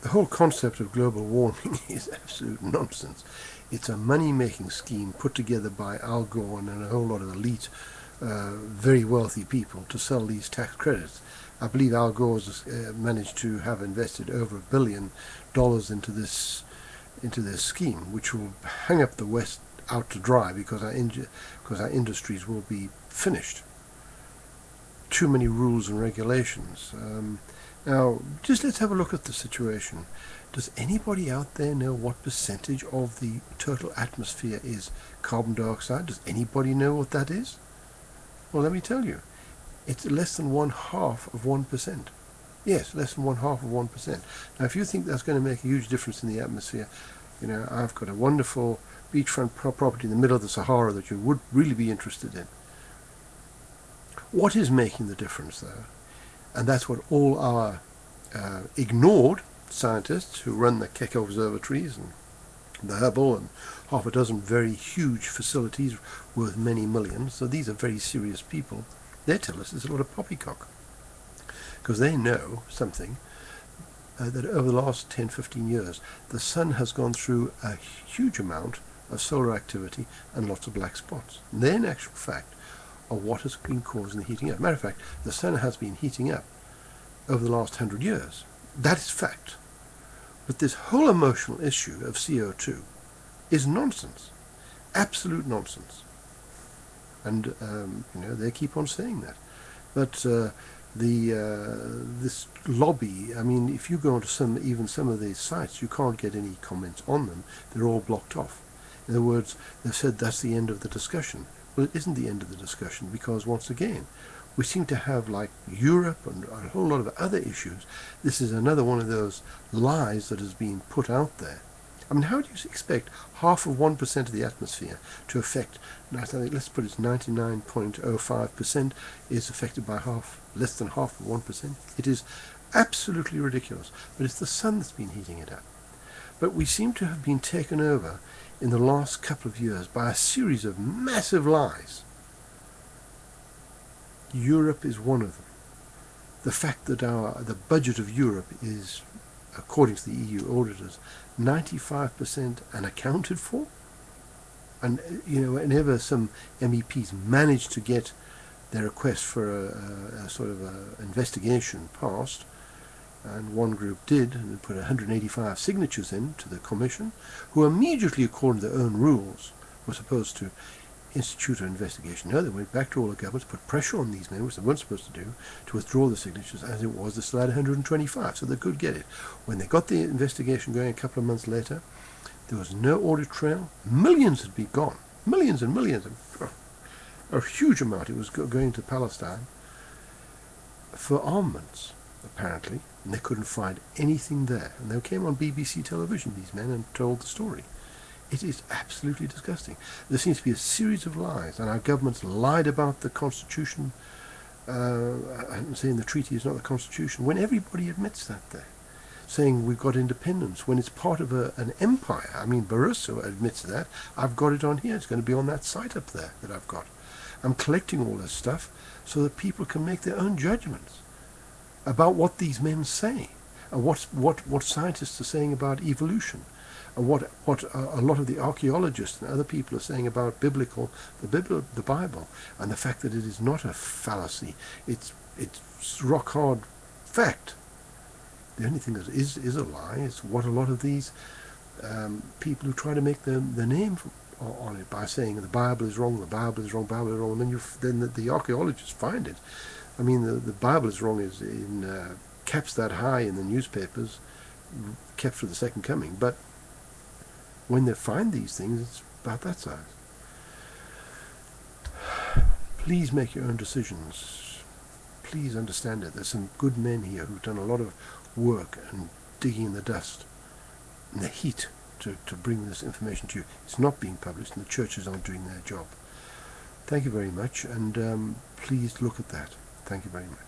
The whole concept of global warming is absolute nonsense. It's a money-making scheme put together by Al Gore and a whole lot of elite, very wealthy people to sell these tax credits. I believe Al Gore's managed to have invested over $1 billion into this scheme, which will hang up the West out to dry because our industries will be finished. Too many rules and regulations. Now, just let's have a look at the situation. Does anybody out there know what percentage of the total atmosphere is carbon dioxide? Does anybody know what that is? Well, let me tell you. It's less than 1/2 of 1%. Yes, less than 1/2 of 1%. Now, if you think that's going to make a huge difference in the atmosphere, you know, I've got a wonderful beachfront property in the middle of the Sahara that you would really be interested in. What is making the difference, though? And that's what all our ignored scientists who run the Keck observatories and the Hubble and half a dozen very huge facilities worth many millions, so these are very serious people, they tell us it's a lot of poppycock. Because they know something, that over the last 10-15 years, the sun has gone through a huge amount of solar activity and lots of black spots. And they, in actual fact, are what has been causing the heating up. Matter of fact, the sun has been heating up over the last 100 years. That is fact. But this whole emotional issue of CO2 is nonsense. Absolute nonsense. And, you know, they keep on saying that. But this lobby, I mean, if you go onto even some of these sites, you can't get any comments on them. They're all blocked off. In other words, they've said that's the end of the discussion. Well, it isn't the end of the discussion because, once again, we seem to have, like Europe and a whole lot of other issues, this is another one of those lies that has been put out there. I mean, how do you expect 1/2 of the atmosphere to affect, let's put it 99.05% is affected by less than 1/2 of 1%? It is absolutely ridiculous. But it's the sun that's been heating it up. But we seem to have been taken over in the last couple of years by a series of massive lies. Europe is one of them. The fact that the budget of Europe is, according to the EU auditors, 95% unaccounted for. And, you know, whenever some MEPs manage to get their request for a sort of investigation passed, and one group did, and put 185 signatures in to the Commission, who immediately, according to their own rules, were supposed to institute an investigation. No, they went back to all the governments, put pressure on these men, which they weren't supposed to do, to withdraw the signatures. As it was, they still had 125, so they could get it. When they got the investigation going a couple of months later, there was no audit trail. Millions had been gone. Millions and millions. A huge amount. It was going to Palestine for armaments, apparently, and they couldn't find anything there. And they came on BBC television, these men, and told the story. It is absolutely disgusting. There seems to be a series of lies, and our governments lied about the Constitution, and saying the treaty is not the Constitution, when everybody admits that there. Saying we've got independence when it's part of an empire. I mean, Barroso admits that. I've got it on here. It's going to be on that site up there that I've got. I'm collecting all this stuff so that people can make their own judgments about what these men say, and what scientists are saying about evolution, and what a lot of the archaeologists and other people are saying about the Bible, and the fact that it is not a fallacy. It's rock hard fact. The only thing that is a lie is what a lot of these people who try to make their name on it by saying the Bible is wrong, the Bible is wrong, the Bible is wrong, and then the archaeologists find it. I mean, the Bible is wrong is in caps that high in the newspapers, kept for the second coming. But when they find these things, it's about that size. Please make your own decisions. Please understand it. There's some good men here who've done a lot of work and digging in the dust and the heat to bring this information to you. It's not being published, and the churches aren't doing their job. Thank you very much, and please look at that. Thank you very much.